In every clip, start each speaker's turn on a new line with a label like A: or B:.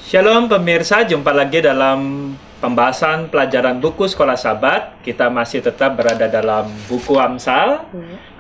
A: Shalom pemirsa, jumpa lagi dalam pembahasan pelajaran buku Sekolah Sabat. Kita masih tetap berada dalam buku Amsal.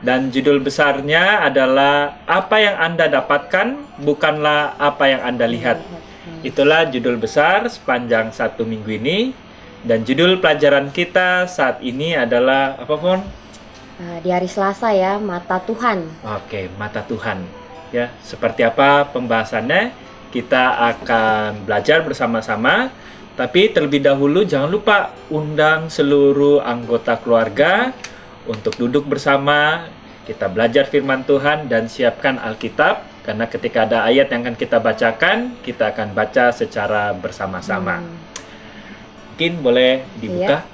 A: Dan judul besarnya adalah Apa yang Anda dapatkan bukanlah apa yang Anda lihat. Itulah judul besar sepanjang satu minggu ini. Dan judul pelajaran kita saat ini adalah apa, Fon?
B: Di hari Selasa ya, Mata Tuhan.
A: Oke, Mata Tuhan. Ya, seperti apa pembahasannya? Kita akan belajar bersama-sama. Tapi terlebih dahulu jangan lupa undang seluruh anggota keluarga untuk duduk bersama. Kita belajar firman Tuhan dan siapkan Alkitab. Karena ketika ada ayat yang akan kita bacakan, kita akan baca secara bersama-sama. Mungkin boleh dibuka.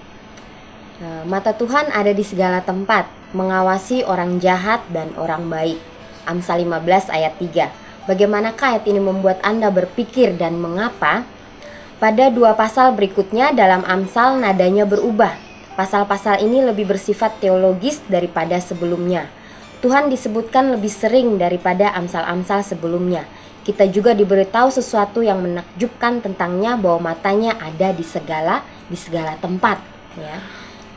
B: Mata Tuhan ada di segala tempat, mengawasi orang jahat dan orang baik. Amsal 15 ayat 3. Bagaimanakah ayat ini membuat Anda berpikir dan mengapa? Pada dua pasal berikutnya dalam Amsal nadanya berubah. Pasal-pasal ini lebih bersifat teologis daripada sebelumnya. Tuhan disebutkan lebih sering daripada Amsal-Amsal sebelumnya. Kita juga diberitahu sesuatu yang menakjubkan tentangnya, bahwa matanya ada di segala tempat. Ya.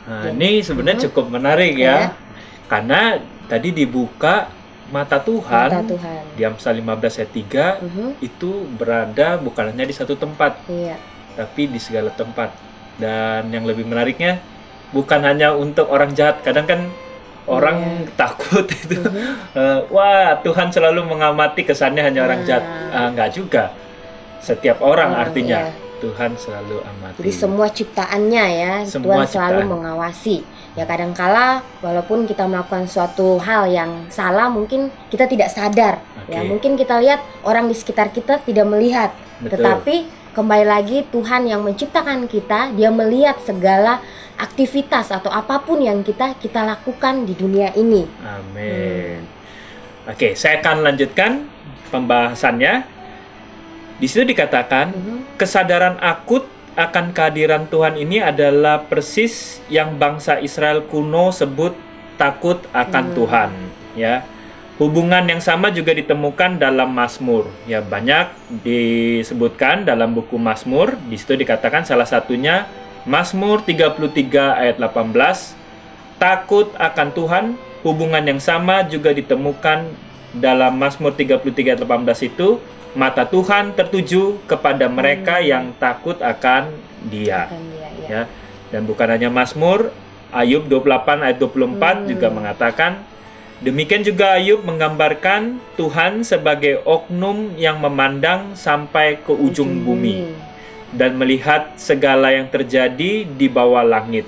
A: Nah, ini sebenarnya cukup menarik ya. Karena tadi dibuka Mata Tuhan di Amsal 15 ayat 3 itu berada bukan hanya di satu tempat, tapi di segala tempat. Dan yang lebih menariknya bukan hanya untuk orang jahat. Kadang kan orang takut itu, wah Tuhan selalu mengamati, kesannya hanya orang jahat. Enggak juga, setiap orang artinya Tuhan selalu amati.
B: Jadi semua ciptaannya ya, Tuhan selalu mengawasi. Ya kadangkala walaupun kita melakukan suatu hal yang salah, mungkin kita tidak sadar. Ya mungkin kita lihat orang di sekitar kita tidak melihat. Tetapi kembali lagi Tuhan yang menciptakan kita, Dia melihat segala aktivitas atau apapun yang kita lakukan di dunia ini.
A: Amin. Oke, saya akan lanjutkan pembahasannya. Di situ dikatakan kesadaran akut akan kehadiran Tuhan ini adalah persis yang bangsa Israel kuno sebut takut akan Tuhan, ya. Hubungan yang sama juga ditemukan dalam Mazmur. Ya, banyak disebutkan dalam buku Mazmur. Di situ dikatakan salah satunya Mazmur 33 ayat 18, takut akan Tuhan. Hubungan yang sama juga ditemukan dalam Mazmur 33 ayat 18 itu, mata Tuhan tertuju kepada mereka yang takut akan Dia. Ya. Dan bukan hanya Mazmur, Ayub 28 ayat 24 juga mengatakan, demikian juga Ayub menggambarkan Tuhan sebagai oknum yang memandang sampai ke ujung bumi dan melihat segala yang terjadi di bawah langit.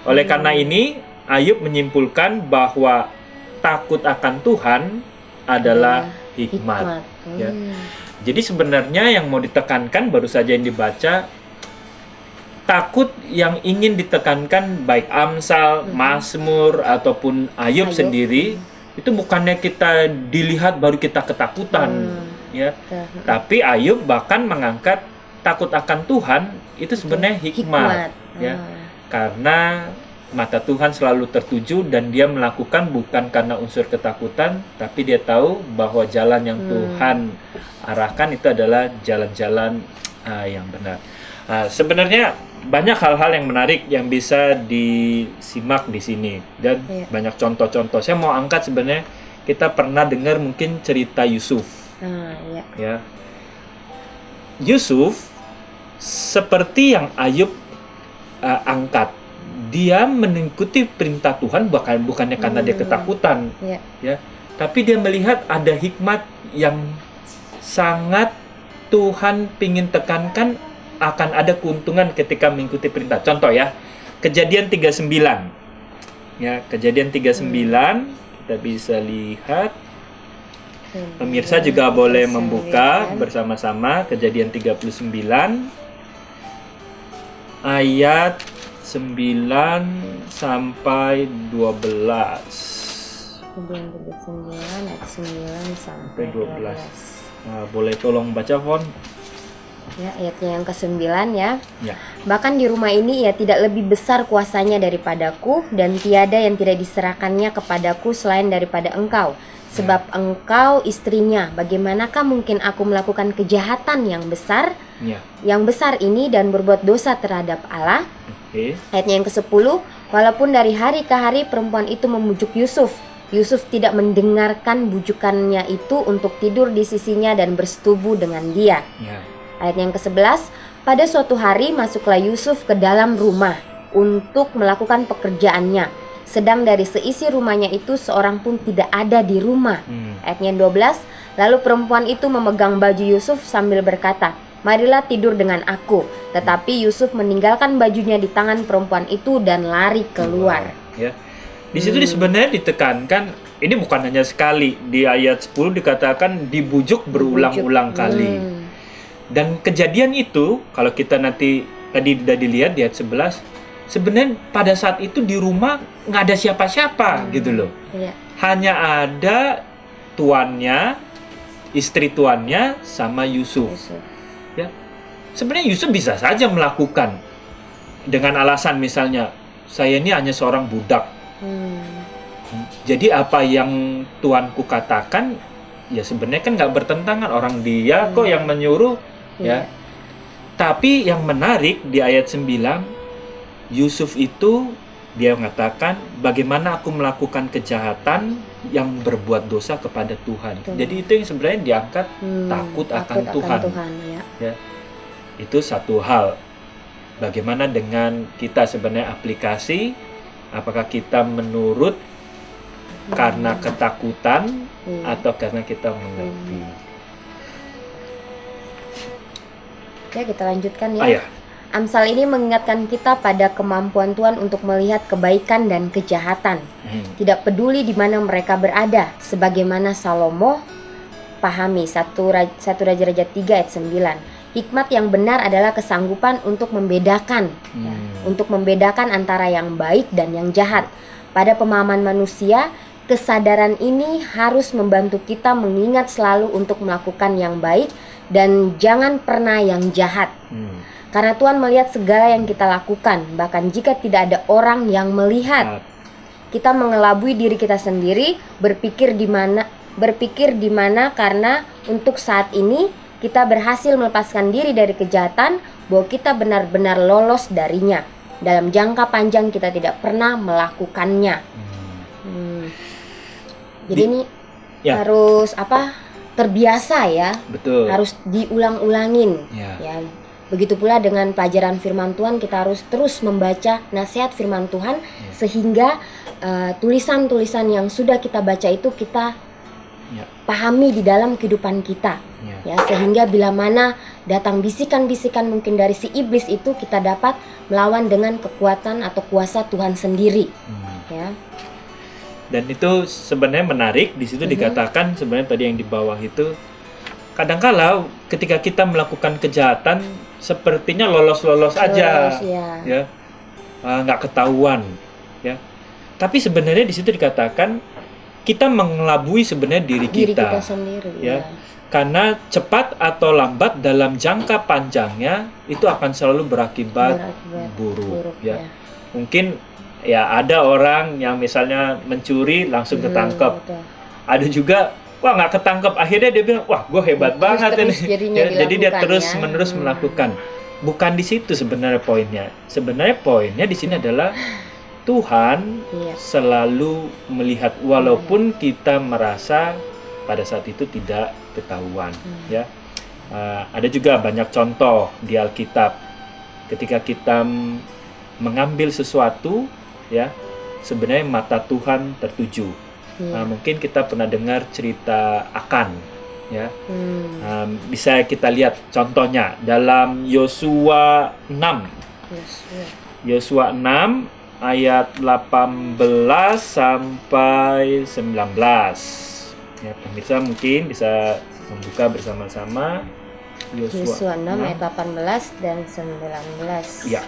A: Oleh karena ini, Ayub menyimpulkan bahwa takut akan Tuhan adalah hikmat. Ya. Jadi sebenarnya yang mau ditekankan baru saja yang dibaca, takut yang ingin ditekankan baik Amsal, Mazmur ataupun Ayub sendiri, itu bukannya kita dilihat baru kita ketakutan, ya. Tapi Ayub bahkan mengangkat takut akan Tuhan itu sebenarnya hikmat. Ya. Karena mata Tuhan selalu tertuju dan dia melakukan bukan karena unsur ketakutan, tapi dia tahu bahwa jalan yang Tuhan arahkan itu adalah jalan-jalan yang benar. Sebenarnya banyak hal-hal yang menarik yang bisa disimak di sini dan banyak contoh-contoh. Saya mau angkat sebenarnya, kita pernah dengar mungkin cerita Yusuf. Ya. Yusuf seperti yang Ayub angkat. Dia mengikuti perintah Tuhan bukannya karena dia ketakutan, ya, tapi dia melihat ada hikmat yang sangat Tuhan ingin tekankan, akan ada keuntungan ketika mengikuti perintah. Contoh ya, Kejadian 39. Ya, Kejadian 39 kita bisa lihat. Pemirsa juga boleh membuka bersama-sama Kejadian 39 ayat 9 sampai 12.
B: Kejadian 39 ayat 9 sampai 12.
A: Boleh tolong baca, Fon?
B: Ya, ayatnya yang ke-9 ya. Bahkan di rumah ini ia tidak lebih besar kuasanya daripadaku, dan tiada yang tidak diserahkannya kepadaku selain daripada engkau. Sebab engkau istrinya, bagaimanakah mungkin aku melakukan kejahatan yang besar?
A: Ya.
B: yang besar ini dan berbuat dosa terhadap Allah.
A: Oke.
B: Ayatnya yang ke-10, walaupun dari hari ke hari perempuan itu memujuk Yusuf, Yusuf tidak mendengarkan bujukannya itu untuk tidur di sisinya dan bersetubuh dengan dia.
A: Ya.
B: Ayat yang ke-11, pada suatu hari masuklah Yusuf ke dalam rumah untuk melakukan pekerjaannya, sedang dari seisi rumahnya itu seorang pun tidak ada di rumah. Ayatnya 12, lalu perempuan itu memegang baju Yusuf sambil berkata, marilah tidur dengan aku. Tetapi Yusuf meninggalkan bajunya di tangan perempuan itu dan lari keluar.
A: Ya. Di situ sebenarnya ditekankan, ini bukan hanya sekali, di ayat 10 dikatakan dibujuk berulang-ulang kali. Dan kejadian itu, kalau kita nanti tadi udah dilihat di ayat 11, sebenarnya pada saat itu di rumah nggak ada siapa-siapa gitu loh.
B: Iya.
A: Hanya ada tuannya, istri tuannya, sama Yusuf. Ya, sebenarnya Yusuf bisa saja melakukan dengan alasan misalnya, saya ini hanya seorang budak. Jadi apa yang tuanku katakan, ya sebenarnya kan nggak bertentangan, orang dia kok yang menyuruh. Ya. Tapi yang menarik di ayat 9, Yusuf itu dia mengatakan, bagaimana aku melakukan kejahatan yang berbuat dosa kepada Tuhan. Jadi itu yang sebenarnya diangkat, takut akan Tuhan. Ya. Itu satu hal. Bagaimana dengan kita sebenarnya aplikasi, apakah kita menurut karena ketakutan atau karena kita mengerti.
B: Ya, kita lanjutkan ya.
A: Ya.
B: Amsal ini mengingatkan kita pada kemampuan Tuhan untuk melihat kebaikan dan kejahatan. Tidak peduli di mana mereka berada, sebagaimana Salomo pahami 1 Raja-Raja 3 ayat 9. Hikmat yang benar adalah kesanggupan untuk membedakan, untuk membedakan antara yang baik dan yang jahat. Pada pemahaman manusia, kesadaran ini harus membantu kita mengingat selalu untuk melakukan yang baik dan jangan pernah yang jahat. Karena Tuhan melihat segala yang kita lakukan, bahkan jika tidak ada orang yang melihat. Kita mengelabui diri kita sendiri, berpikir di mana karena untuk saat ini kita berhasil melepaskan diri dari kejahatan, bahwa kita benar-benar lolos darinya. Dalam jangka panjang kita tidak pernah melakukannya. Jadi ini harus terbiasa ya.
A: Betul.
B: Harus diulang-ulangin. Ya. Begitu pula dengan pelajaran firman Tuhan, kita harus terus membaca nasihat firman Tuhan sehingga tulisan-tulisan yang sudah kita baca itu kita pahami di dalam kehidupan kita. Ya, sehingga bila mana datang bisikan-bisikan mungkin dari si iblis itu, kita dapat melawan dengan kekuatan atau kuasa Tuhan sendiri. Ya.
A: Dan itu sebenarnya menarik, di situ dikatakan sebenarnya tadi yang di bawah itu, kadangkala ketika kita melakukan kejahatan sepertinya lolos-lolos aja, ya, nggak ketahuan, ya. Tapi sebenarnya di situ dikatakan kita mengelabui sebenarnya diri kita
B: sendiri,
A: ya. Karena cepat atau lambat dalam jangka panjangnya itu akan selalu berakibat buruk, ya. Mungkin ya ada orang yang misalnya mencuri langsung ketangkep. Ada juga nggak ketangkep, akhirnya dia bilang, wah gue hebat banget ini. Jadi dia terus menerus melakukan. Bukan di situ sebenarnya poinnya. Sebenarnya poinnya di sini adalah Tuhan selalu melihat, walaupun kita merasa pada saat itu tidak ketahuan. Ya, ada juga banyak contoh di Alkitab ketika kita mengambil sesuatu, ya, sebenarnya mata Tuhan tertuju. Mungkin kita pernah dengar cerita Akan, ya. Bisa kita lihat contohnya dalam Yosua 6. Yosua 6 ayat 18 sampai 19. Ya, pemirsa mungkin bisa membuka bersama-sama
B: Yosua 6 ayat 18 dan 19.
A: Ya.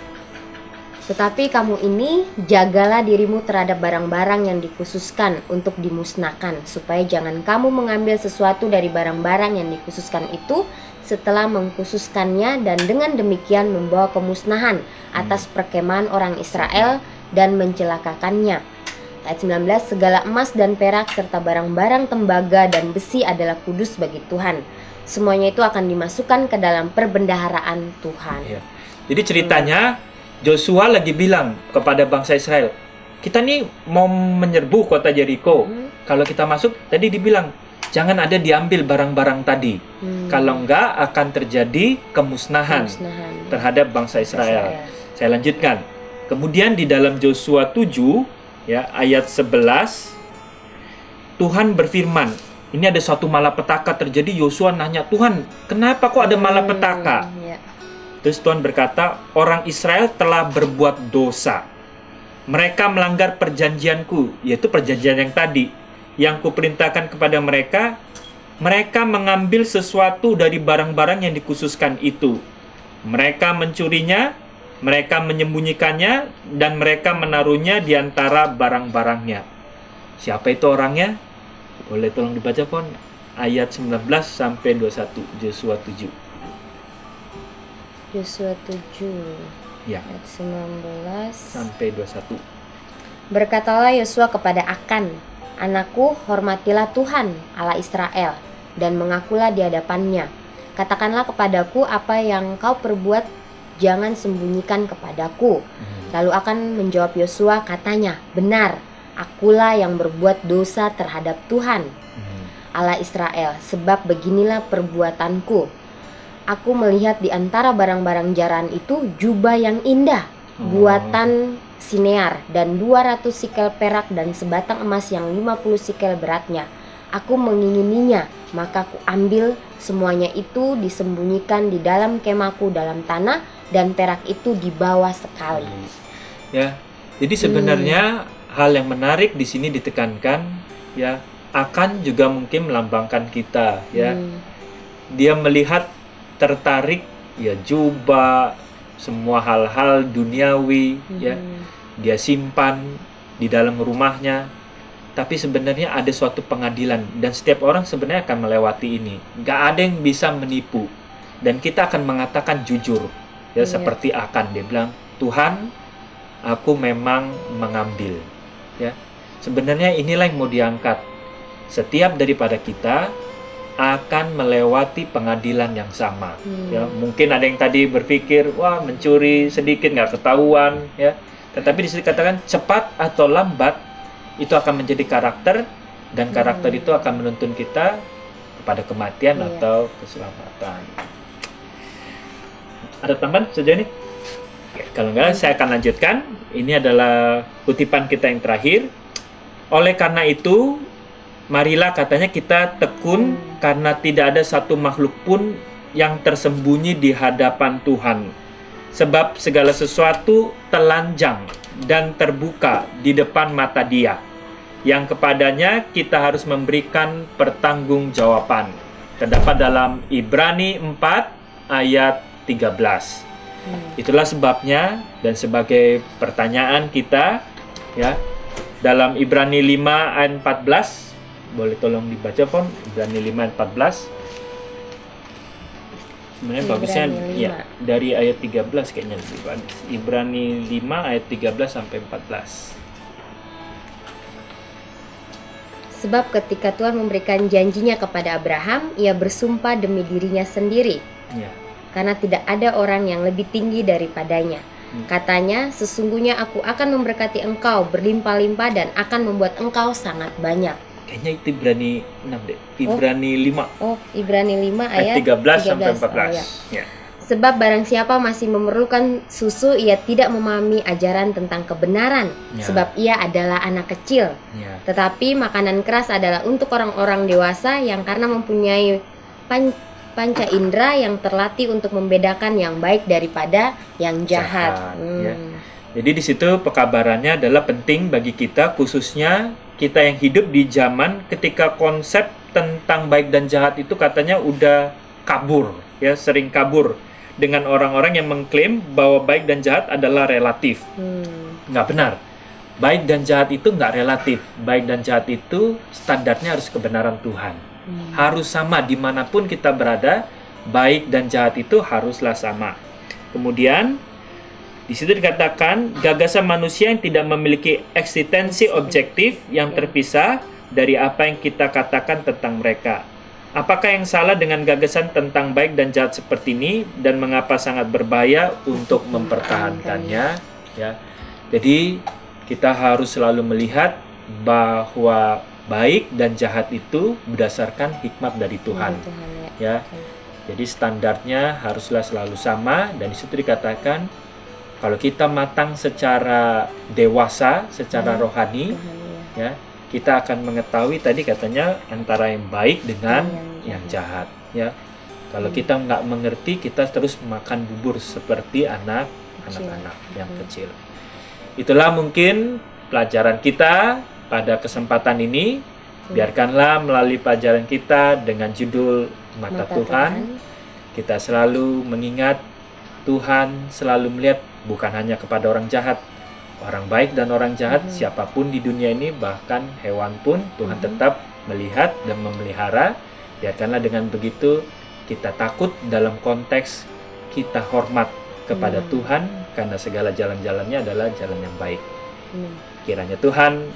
B: Tetapi kamu ini jagalah dirimu terhadap barang-barang yang dikhususkan untuk dimusnahkan, supaya jangan kamu mengambil sesuatu dari barang-barang yang dikhususkan itu setelah mengkhususkannya, dan dengan demikian membawa kemusnahan atas perkemahan orang Israel dan mencelakakannya. Ayat 19, segala emas dan perak serta barang-barang tembaga dan besi adalah kudus bagi Tuhan. semuanya itu akan dimasukkan ke dalam perbendaharaan Tuhan.
A: Ya. Jadi ceritanya Joshua lagi bilang kepada bangsa Israel, kita nih mau menyerbu kota Jericho. Kalau kita masuk, tadi dibilang jangan ada diambil barang-barang tadi. Kalau enggak akan terjadi kemusnahan terhadap bangsa Israel. Saya lanjutkan. Kemudian di dalam Joshua 7 ya ayat 11 Tuhan berfirman, ini ada suatu malapetaka terjadi. Yosua nanya, Tuhan, kenapa kok ada malapetaka? Terus Tuhan berkata, orang Israel telah berbuat dosa. Mereka melanggar perjanjianku, yaitu perjanjian yang tadi, yang kuperintahkan kepada mereka. Mereka mengambil sesuatu dari barang-barang yang dikhususkan itu. Mereka mencurinya, mereka menyembunyikannya, dan mereka menaruhnya di antara barang-barangnya. Siapa itu orangnya? Boleh tolong dibaca pon ayat 19 sampai 21 Joshua 7.
B: Joshua 7
A: Ya.
B: ayat 19
A: Sampai 21.
B: Berkatalah Yosua kepada Akan, anakku, hormatilah Tuhan Allah Israel dan mengakulah di hadapannya. Katakanlah kepadaku apa yang kau perbuat, jangan sembunyikan kepadaku. Lalu Akan menjawab Yosua, katanya, benar, akulah yang berbuat dosa terhadap Tuhan Allah Israel, sebab beginilah perbuatanku. Aku melihat di antara barang-barang jaraan itu jubah yang indah, buatan Sinear, dan 200 sikel perak dan sebatang emas yang 50 sikel beratnya. Aku mengingininya, maka aku ambil semuanya itu disembunyikan di dalam kemahku dalam tanah, dan perak itu dibawa sekali.
A: Ya, jadi sebenarnya hal yang menarik di sini ditekankan, ya, akan juga mungkin melambangkan kita, ya. Dia melihat tertarik, ya, jubah, semua hal-hal duniawi, ya, dia simpan di dalam rumahnya. Tapi sebenarnya ada suatu pengadilan, dan setiap orang sebenarnya akan melewati ini. Gak ada yang bisa menipu, dan kita akan mengatakan jujur, ya, seperti Akan, dia bilang, Tuhan, aku memang mengambil, ya. Sebenarnya inilah yang mau diangkat. Setiap daripada kita akan melewati pengadilan yang sama, ya. Mungkin ada yang tadi berpikir, wah, mencuri sedikit nggak ketahuan, ya. Tetapi di sini katakan cepat atau lambat itu akan menjadi karakter, dan karakter itu akan menuntun kita kepada kematian atau keselamatan. Ada tambahan sejauh ini? Kalau enggak, saya akan lanjutkan. Ini adalah kutipan kita yang terakhir. Oleh karena itu, marilah, katanya, kita tekun karena tidak ada satu makhluk pun yang tersembunyi di hadapan Tuhan. Sebab segala sesuatu telanjang dan terbuka di depan mata Dia, yang kepadanya kita harus memberikan pertanggungjawaban. Terdapat dalam Ibrani 4 ayat 13. Itulah sebabnya, dan sebagai pertanyaan kita, ya, dalam Ibrani 5 ayat 14, boleh tolong dibaca pon Ibrani 5 ayat 14. Sebenarnya bagusnya ya dari ayat 13 kayaknya lebih bagus. Ibrani 5 ayat 13 sampai 14.
B: Sebab ketika Tuhan memberikan janjinya kepada Abraham, ia bersumpah demi dirinya sendiri, karena tidak ada orang yang lebih tinggi daripadanya. Katanya, sesungguhnya aku akan memberkati engkau berlimpah-limpah dan akan membuat engkau sangat banyak.
A: Kayaknya itu Ibrani 6 deh. Ibrani 5.
B: Oh, Ibrani 5 ayat
A: 13 sampai 14. Ya.
B: Sebab barang siapa masih memerlukan susu, ia tidak memahami ajaran tentang kebenaran, sebab ia adalah anak kecil. Tetapi makanan keras adalah untuk orang-orang dewasa yang karena mempunyai panca indera yang terlatih untuk membedakan yang baik daripada yang jahat.
A: Ya. Jadi di situ pekabarannya adalah penting bagi kita, khususnya kita yang hidup di zaman ketika konsep tentang baik dan jahat itu katanya udah kabur, ya, sering kabur dengan orang-orang yang mengklaim bahwa baik dan jahat adalah relatif. Nggak benar. Baik dan jahat itu nggak relatif. Baik dan jahat itu standarnya harus kebenaran Tuhan. Harus sama dimanapun kita berada. Baik dan jahat itu haruslah sama. Kemudian di situ dikatakan gagasan manusia yang tidak memiliki eksistensi objektif yang terpisah dari apa yang kita katakan tentang mereka. apakah yang salah dengan gagasan tentang baik dan jahat seperti ini dan mengapa sangat berbahaya untuk mempertahankannya? Ya, jadi kita harus selalu melihat bahwa baik dan jahat itu berdasarkan hikmat dari Tuhan. Ya, jadi standarnya haruslah selalu sama, dan disitu dikatakan kalau kita matang secara dewasa, secara rohani, ya, kita akan mengetahui tadi katanya antara yang baik dengan yang jahat. Ya, kalau kita nggak mengerti, kita terus makan bubur seperti anak-anak yang kecil. Itulah mungkin pelajaran kita pada kesempatan ini. Biarkanlah melalui pelajaran kita dengan judul Mata Tuhan, kita selalu mengingat Tuhan selalu melihat bukan hanya kepada orang jahat, orang baik dan orang jahat, siapapun di dunia ini, bahkan hewan pun Tuhan tetap melihat dan memelihara. Biarkanlah dengan begitu kita takut dalam konteks kita hormat kepada Tuhan, karena segala jalan-jalannya adalah jalan yang baik. Kiranya Tuhan